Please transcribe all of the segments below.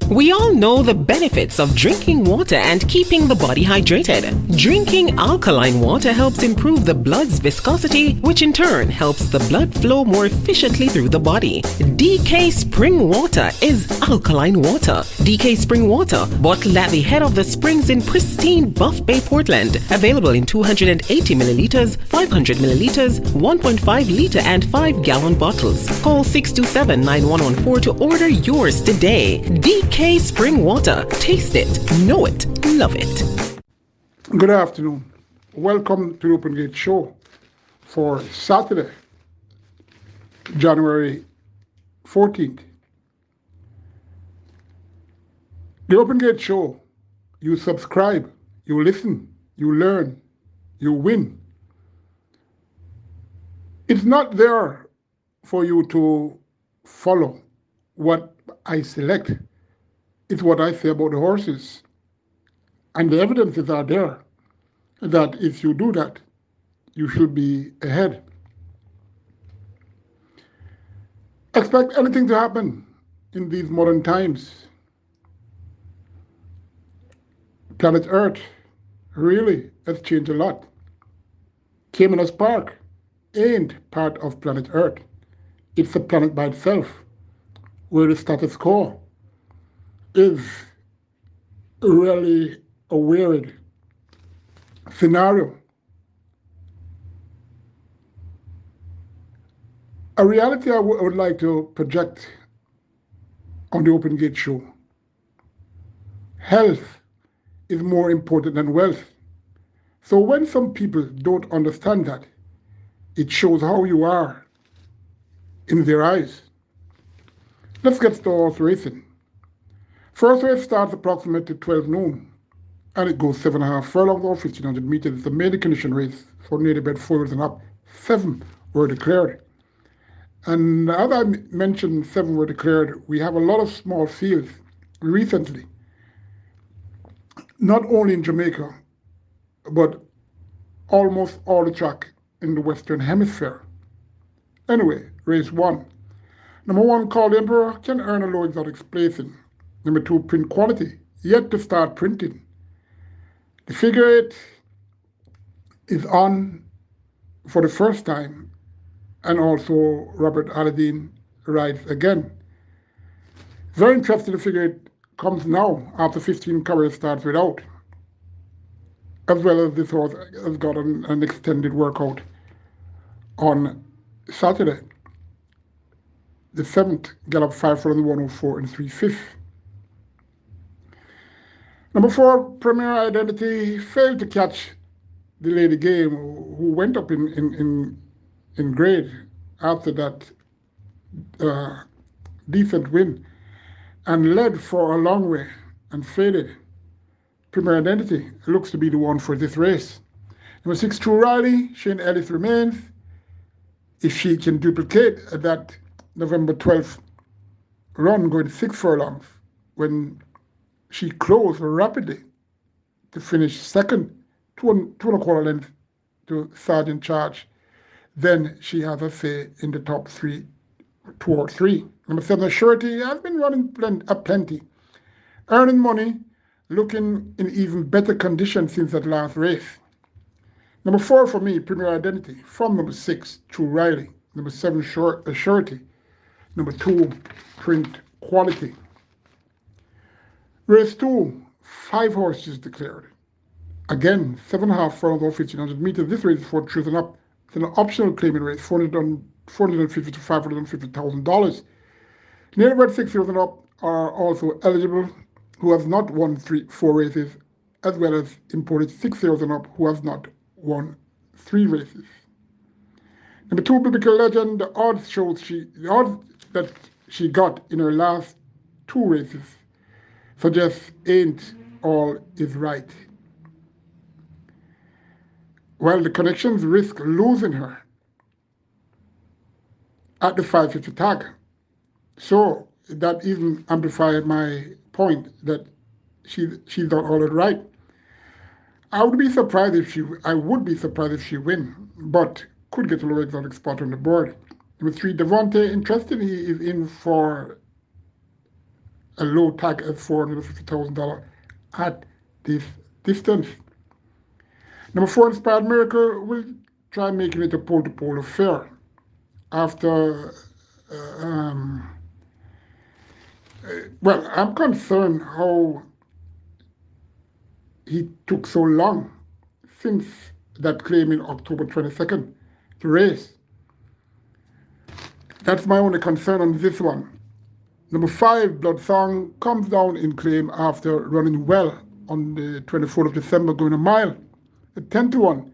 We all know the benefits of drinking water and keeping the body hydrated. Drinking alkaline water helps improve the blood's viscosity, which in turn helps the blood flow more efficiently through the body. DK Spring Water is alkaline water. DK Spring Water, bottled at the head of the springs in pristine Buff Bay, Portland. Available in 280 milliliters, 500 milliliters, 1.5 liter and 5-gallon bottles. Call 627-9114 to order yours today. DK Spring Water. Taste it, know it, love it. Good afternoon. Welcome to the Open Gate Show for Saturday, January 14th. The Open Gate Show, you subscribe, you listen, you learn, you win. It's not there for you to follow what I select. It's what I say about the horses. And the evidences are there that if you do that, you should be ahead. Expect anything to happen in these modern times. Planet Earth really has changed a lot. Caymanas Park ain't part of planet Earth. It's a planet by itself, where the status quo is really a weird scenario. A reality I would like to project on the Open Gate Show. Health is more important than wealth. So when some people don't understand that, it shows how you are in their eyes. Let's get to horse racing. First race starts approximately 12 noon, and it goes 7.5 furlongs or 1,500 meters. It's a maiden condition race for nearly bred 4 years and up. 7 were declared. And as I mentioned, 7 were declared. We have a lot of small fields recently, not only in Jamaica, but almost all the track in the Western Hemisphere. Anyway, race 1. Number 1, called Emperor, can earn a low exotics placing. Number 2, print quality, yet to start printing. The figure 8 is on for the first time, and also Robert Aladdin rides again. Very interesting, the figure 8 comes now after 15 career starts without, as well as this horse has got an extended workout on Saturday. The 7th gallop 5 for the 104 and 3/5. Number 4, Premier Identity, failed to catch the Lady Game, who went up in grade after that decent win and led for a long way and faded. Premier Identity looks to be the one for this race. Number 6, True Riley, Shane Ellis remains. If she can duplicate that November 12th run going 6 furlongs when she closed rapidly to finish second, 2.25 lengths to Sergeant Charge, then she has a say in the top 3, 2 or 3. Number 7, Surety, has been running plenty, earning money, looking in even better condition since that last race. Number 4 for me, Premier Identity, from number 6, True Riley. Number 7, Surety. Number 2, Print Quality. Race 2, 5 horses declared. Again, 7.5 furlongs or 1,500 meters. This race is for choosing up. It's an optional claiming race, $450,000 to $550,000. Nearly bred 6 years and up are also eligible, who has not won 4 races, as well as imported 6 years and up, who has not won 3 races. Number 2, Biblical Legend, the odds that she got in her last 2 races suggests ain't all is right. While the connections risk losing her at the 550 tag. So that even amplified my point that she's not all right. I would be surprised if she win, but could get a low exotic spot on the board. Number 3, Devontae, interested. He is in for a low tag at $450,000 at this distance. Number 4, Inspired Miracle, will try making it a pole-to-pole affair after. Well, I'm concerned how he took so long since that claim in October 22nd to race. That's my only concern on this one. Number 5, Blood Song, comes down in claim after running well on the 24th of December, going a mile. At 10-1,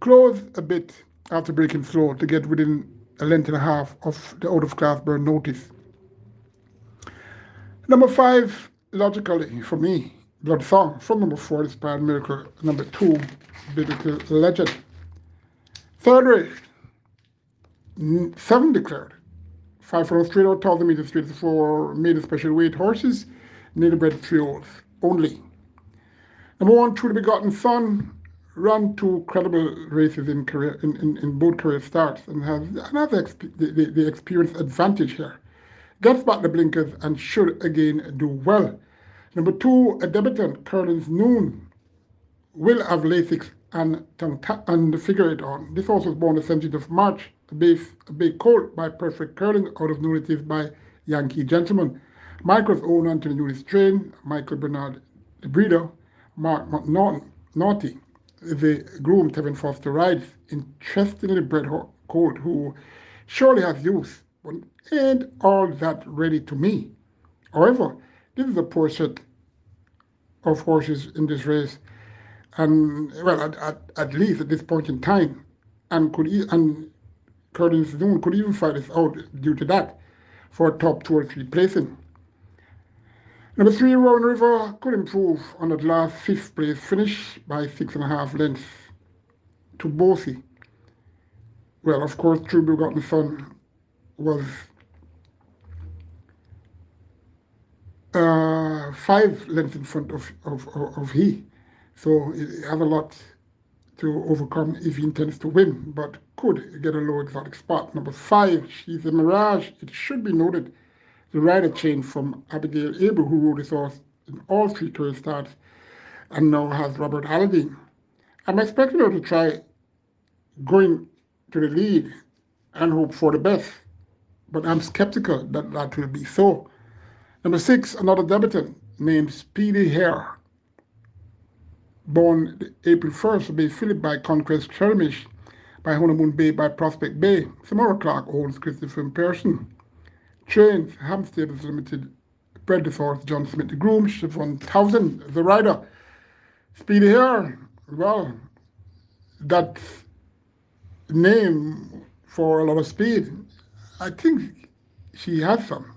closed a bit after breaking slow to get within a length and a half of the out-of-class burn notice. Number 5, logically for me, Blood Song. From number 4, Inspired Miracle. Number 2, Biblical Legend. Third race, 7 declared. 5 furlongs straight out, 1,000 meters straight for maiden special weight horses, native bred trios only. Number 1, Truly Begotten Son, ran 2 credible races in both career starts and has the experience advantage here. Gets back the blinkers and should again do well. Number 2, a debutant, Curlin's Noon, will have Lasix and figure it on. This horse was born the 17th of March, a big colt by Perfect Curling out of Nulitive by Yankee Gentleman. Michael's own Anthony Nulis train, Michael Bernard, the breeder, Mark Naughty, the groom Tevin Foster rides. Interestingly bred colt who surely has use, but ain't all that ready to me. However, this is a poor set of horses in this race, and well, at least at this point in time, and Curlin's Noon could even fight this out due to that for a top 2 or 3 placing. Number 3, Rowan River, could improve on that last 5th place finish by 6.5 lengths to Bosie. Well, of course, True Begotten Son was 5 lengths in front of he. So he has a lot to overcome if he intends to win, but could get a low exotic spot. Number 5, She's a Mirage. It should be noted the rider changed from Abigail Abel, who rode his horse in all 3 career starts, and now has Robert Halliday. I'm expecting her to try going to the lead and hope for the best, but I'm skeptical that that will be so. Number 6, another debutant named Speedy Hare, born April 1st, Bay Philip by Conquest Chermish, by Honeymoon Bay by Prospect Bay. Samara Clark owns Christopher Pearson. Trains, Ham Stables Limited, bred this horse, John Smith the groom, Chiffon 1000, the rider. Speedy Hare, well, that name for a lot of speed, I think she has some.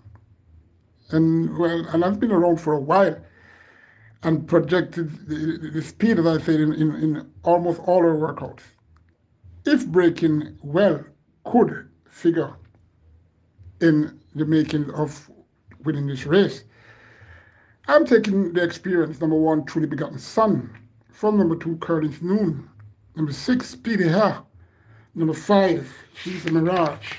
And well, and I've been around for a while and projected the speed, as I said, in almost all our workouts. If breaking well, could figure in the making of winning this race. I'm taking the experience. Number 1, Truly Begotten Son. From number 2, Curlin's Noon. Number 6, Speedy Hare. Number 5, She's a Mirage.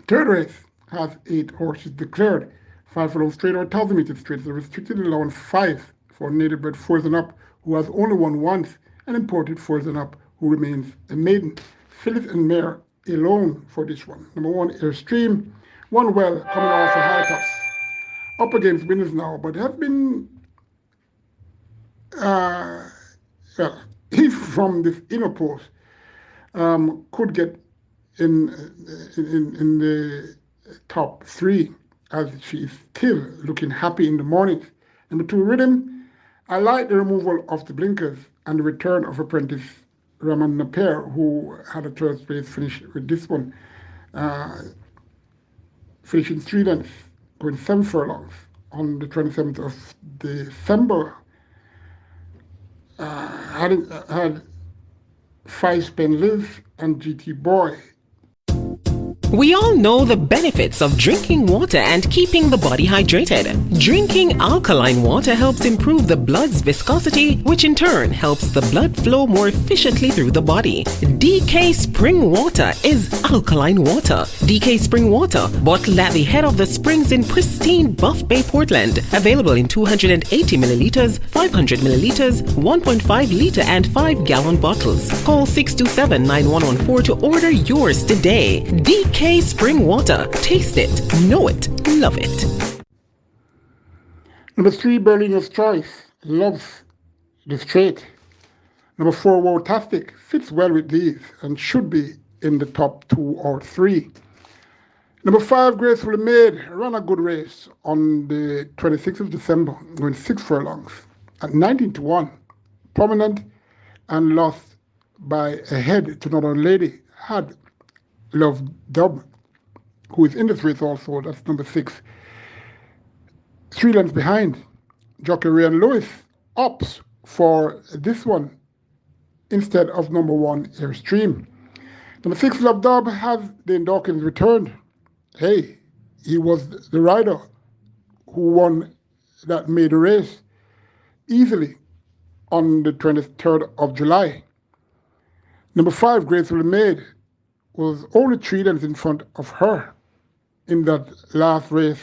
Third race has 8 horses declared. 5 furlongs straight or 1,000 meters straight. The restricted allowance 5 for native bred 4th and up, who has only won once, and imported 4th and up, who remains a maiden. Phyllis and Mare alone for this one. Number 1, Airstream. One well, coming off a high toss. Up against winners now, but have been, well, if from this inner post, could get in the top 3, as she's still looking happy in the mornings. Number 2, Rhythm. I like the removal of the blinkers and the return of apprentice Raman Naper, who had a 3rd place finish with this one, finishing 3 lengths, going 7 furlongs on the 27th of December. Had 5 Spen Live and GT Boy. We all know the benefits of drinking water and keeping the body hydrated. Drinking alkaline water helps improve the blood's viscosity, which in turn helps the blood flow more efficiently through the body. DK Spring Water is alkaline water. DK Spring Water, bottled at the head of the springs in pristine Buff Bay, Portland. Available in 280 milliliters, 500 milliliters, 1.5 liter and 5-gallon bottles. Call 627-9114 to order yours today. DK Spring Water. Taste it, know it, love it. Number 3, Berlina's Choice. Loves the straight. Number 4, Wowtastic. Fits well with these and should be in the top 2 or 3. Number 5, Gracefully Made. Ran a good race on the 26th of December, going 6 furlongs at 19-1. Prominent and lost by a head to another lady. Had Love Dub, who is in this race also. That's number 6. 3 lengths behind. Jockey Ryan Lewis opts for this one instead of number 1, Airstream. Number 6, Love Dub, has Dane Dawkins returned. Hey, he was the rider who won that major race easily on the 23rd of July. Number 5, Gracefully Made, was only 3 lengths in front of her in that last race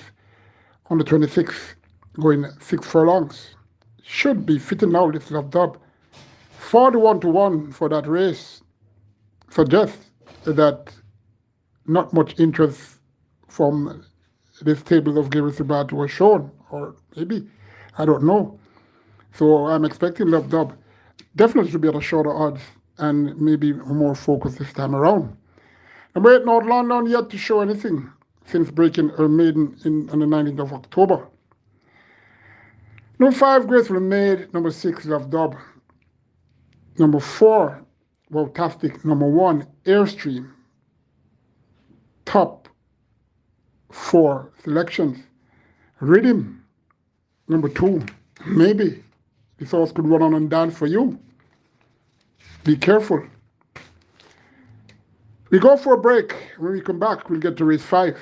on the 26th, going 6 furlongs. Should be fitting now, this Love Dub. 41-1 for that race suggests that not much interest from this table of Gary Sabat was shown, or maybe, I don't know. So I'm expecting Love Dub definitely should be at a shorter odds and maybe more focused this time around. Number 8, North London, yet to show anything since breaking her maiden on the 19th of October. Number 5, Gracefully Made. Number 6, Love Dub. Number 4, Wowtastic. Number 1, Airstream. Top 4 selections. Rhythm. Number 2, maybe this horse could run on and dance for you. Be careful. We go for a break. When we come back, we'll get to race 5.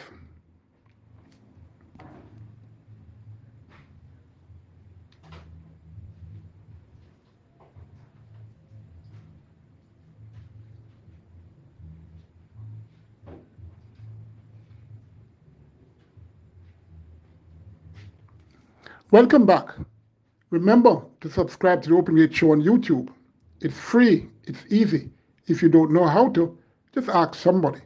Welcome back. Remember to subscribe to the Open Gate Show on YouTube. It's free. It's easy. If you don't know how to, just ask somebody.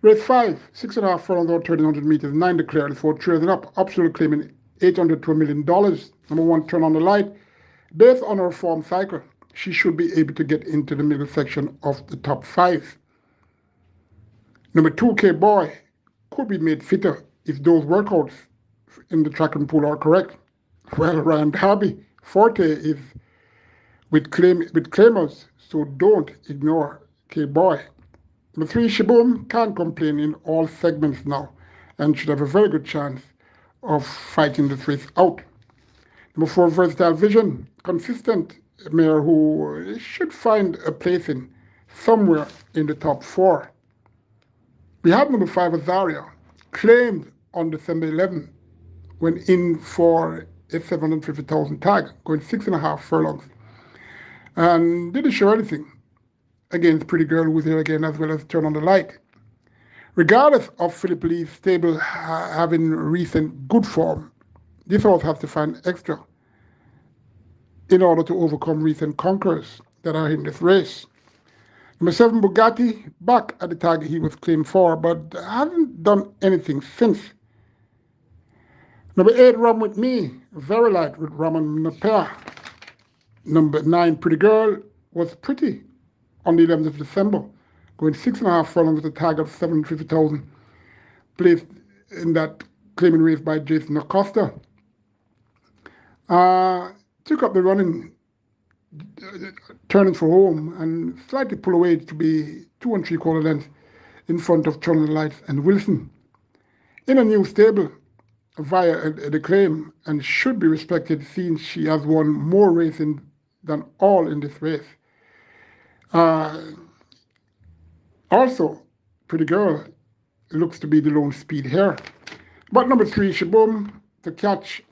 Race 5, 6.5 furlongs or 1,300 meters, 9 declared, 4 trails and up. Optional claiming $800 to $1 million. Number 1, Turn on the Light. Based on her form cycle, she should be able to get into the middle section of the top 5. Number 2, K-Boy, could be made fitter if those workouts in the track and pool are correct. Well, Ryan Darby, forte is with claimers, so don't ignore K-Boy. Number 3, Shaboom, can't complain in all segments now and should have a very good chance of fighting this race out. Number 4, Versatile Vision, consistent mare who should find a place in somewhere in the top 4. We have number 5, Azaria, claimed on December 11, went in for a 750,000 tag, going 6.5 furlongs, and didn't show anything against Pretty Girl, who was here again, as well as Turn on the Light. Regardless of Philip Lee's stable having recent good form, this horse has to find extra in order to overcome recent conquerors that are in this race. Number 7, Bugatti, back at the target he was claimed for, but hasn't done anything since. Number 8, Rum With Me, very light with Raman Napea. Number 9, Pretty Girl, was pretty on the 11th of December, going 6.5 furlongs with a tag of 750,000, placed in that claiming race by Jason Acosta. Took up the running, turning for home, and slightly pulled away to be 2 3/4 lengths in front of Turn on the Lights and Wilson. In a new stable via the claim, and should be respected since she has won more racing than all in this race. Also, Pretty Girl looks to be the lone speed here. But number 3, Shaboom, to catch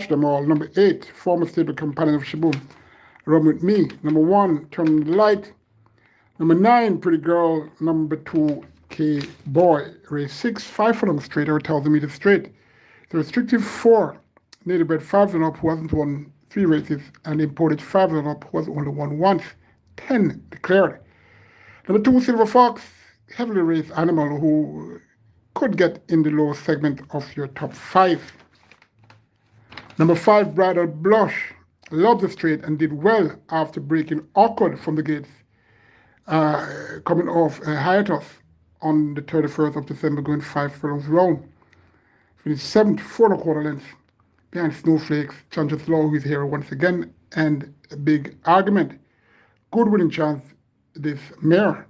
them all. Number 8, former stable companion of Shaboom, Run With Me. Number 1, Turn the Light. Number 9, Pretty Girl. Number 2, K-Boy. Race 6, 5 furlongs straight, or 1,000 meters straight. The restrictive 4, native bred 5 and up, who hasn't won 3 races, and imported 5 and up, who has only won once. 10 declared. Number 2, Silver Fox, heavily raced animal who could get in the lower segment of your top 5. Number 5, Bridal Blush, loved the straight and did well after breaking awkward from the gates, coming off a hiatus on the 31st of December, going 5 furlongs round. Finished 7th, 4 1/4 lengths behind Snowflakes, Chances Law, who is here once again, and a big argument. Good winning chance, this mare.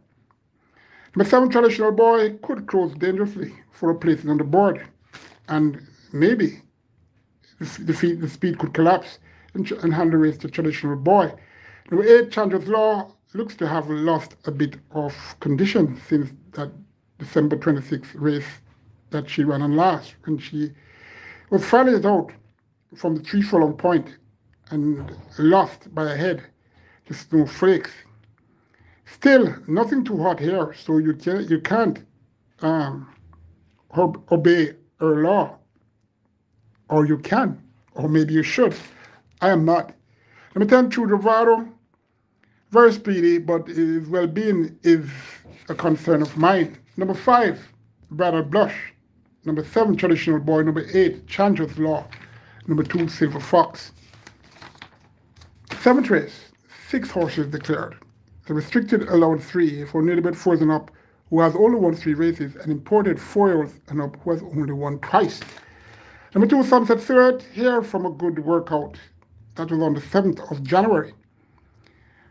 Number 7, Traditional Boy, could close dangerously for a placing on the board, and maybe the speed could collapse and hand the race to Traditional Boy. Number 8, Chances Law, looks to have lost a bit of condition since that December 26th race that she ran on last, when she was finally out from the 3 furlong point and lost by a head to Snowflakes. Still, nothing too hot here, so you can't obey her law. Or you can, or maybe you should. I am not. Number 10, True Bravado, very speedy, but his well-being is a concern of mine. Number 5, Bridal Blush. Number 7, Traditional Boy. Number 8, Chances Law. Number 2, Silver Fox. 7th race, 6 horses declared. The restricted allowed 3 for nearly bred 4s and up, who has only won 3 races, and imported 4-year-olds and up, who has only won twice. Number 2, Sunset Silhouette, here from a good workout. That was on the 7th of January,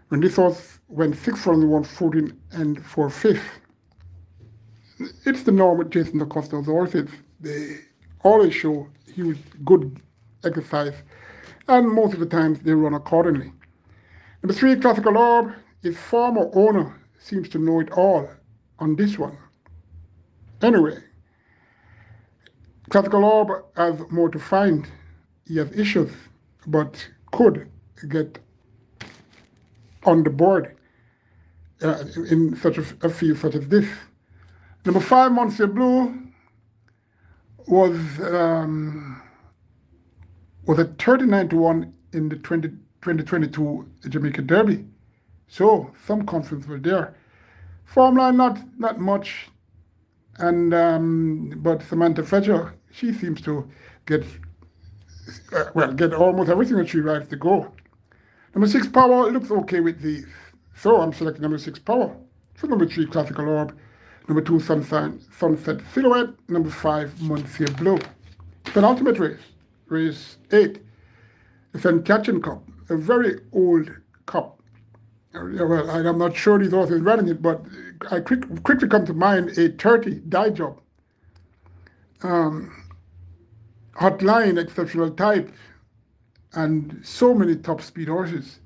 when this horse went 6 furlongs and won 14 and 4/5. It's the norm with Jason DaCosta's horses. They always show huge, good exercise, and most of the times they run accordingly. Number 3, Classical Orb. His former owner seems to know it all on this one. Anyway, Classical Orb has more to find. He has issues, but could get on the board in such a field such as this. Number 5, Monsieur Blue, was at 39-1 in the 2022 Jamaica Derby. So some confidence was there. Form line not much, and but Samantha Fletcher, she seems to get almost everything that she rides to go. Number 6, Power, looks okay with these, so I'm selecting number 6, Power. So number 3, Classical Orb. Number 2, Sunset Silhouette. Number 5, Monsieur Blue. Penultimate race, race 8, the St. Catherine Cup, a very old cup. Well, I'm not sure these horses running it, but I quickly come to mind a 30 die job. Hot line, exceptional type, and so many top speed horses.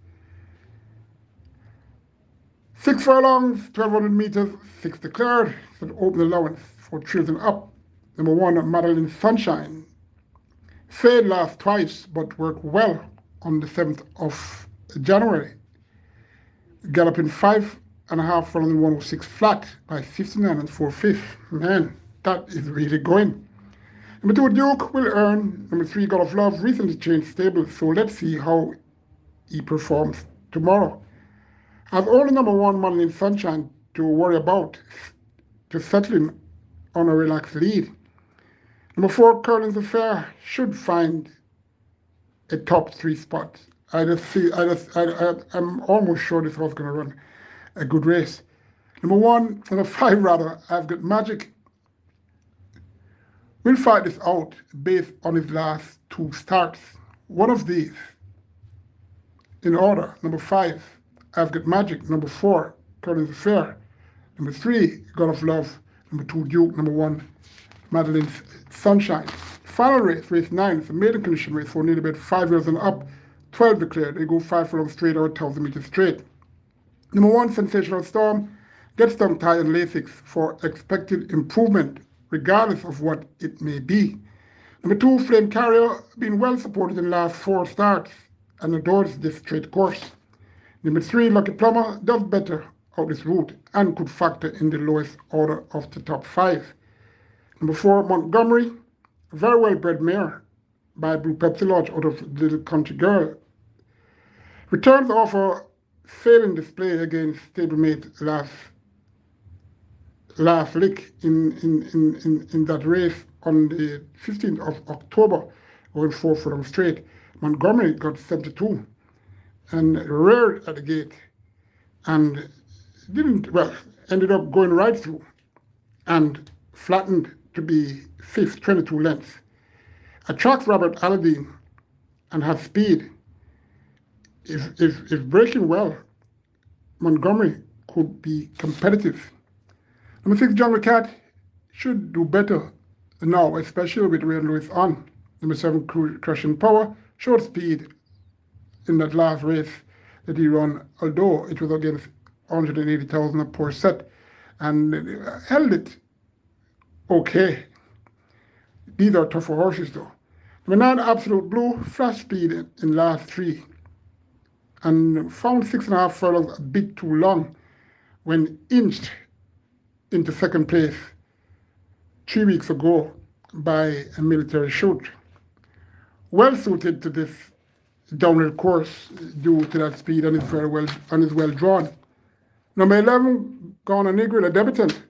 6 furlongs, 1,200 meters, 6 declared, so an open allowance for children up. Number 1, Madeline Sunshine. Failed last twice, but worked well on the 7th of January. Galloping 5.5 furlongs and 106 flat by 59 and 4/5. Man, that is really going. Number 2, Duke will earn. Number 3, God of Love, recently changed stable, so let's see how he performs tomorrow. Has only number 1, Madeline Sunshine, to worry about, to settling on a relaxed lead. Number 4, Curlin's Affair, should find a top 3 spot. I'm almost sure this horse is going to run a good race. Number 5 rather, I've got Magic. We'll fight this out based on his last 2 starts. One of these, in order. Number 5, I've got Magic. Number 4, Curlin's Affair. Number 3, God of Love. Number 2, Duke. Number 1, Madeline Sunshine. Final race, race 9. It's a maiden condition race for nearly about 5 years and up. 12 declared. They go 5 furlongs straight or 1,000 meters straight. Number 1, Sensational Storm. Get stung tie and Lasix for expected improvement, regardless of what it may be. Number 2, Flame Carrier, being well supported in the last 4 starts and adores this straight course. Number 3, Lucky Plumber, does better out this route and could factor in the lowest order of the top 5. Number 4, Montgomery, very well bred mare by Blue Pepsi Lodge out of Little Country Girl. Returns off a failing display against stablemate last lick in that race on the 15th of October, going 4 for them straight. Montgomery got 72 and reared at the gate and ended up going right through and flattened to be 5th, 22 lengths. Attracts Robert Alladine and has speed. If breaking well, Montgomery could be competitive. Number 6, Jungle Cat, should do better now, especially with Ray and Lewis on. Number 7, Crushing Power, showed speed in that last race that he ran, although it was against 180,000 a poor set, and held it okay. These are tougher horses though. Number 9, Absolute Blue, flash speed in last 3, and found 6.5 furlongs a bit too long when inched into second place 3 weeks ago by a military shoot. Well suited to this downhill course due to that speed and is well drawn. Number 11, Gone Negril, a debutant.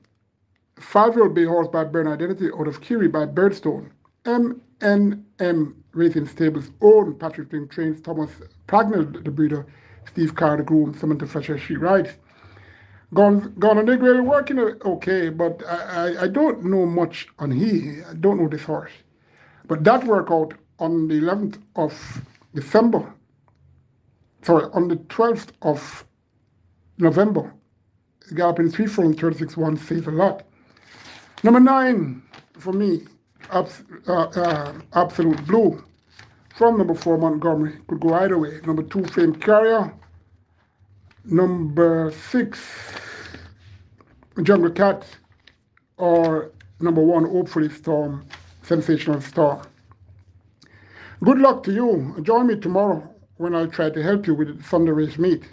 5-year-old bay horse by Burn Identity out of Kiri by Birdstone. MNM Racing Stable's own Patrick Spring trains Thomas Pragnell, the breeder, Steve Carr, the groom, Samantha Fletcher, she rides. Gone Negril working okay, but I don't know much on I don't know this horse. But that workout on the 11th of December, on the 12th of November, galloping 3 furlong 36-1 says a lot. Number 9 for me, Absolute Blue, from number 4, Montgomery, could go either way. Number 2, Flame Carrier. Number 6, Jungle Cat, or number 1, Hopefully Storm, Sensational Star. Good luck to you. Join me tomorrow when I'll try to help you with the Sunday race meet.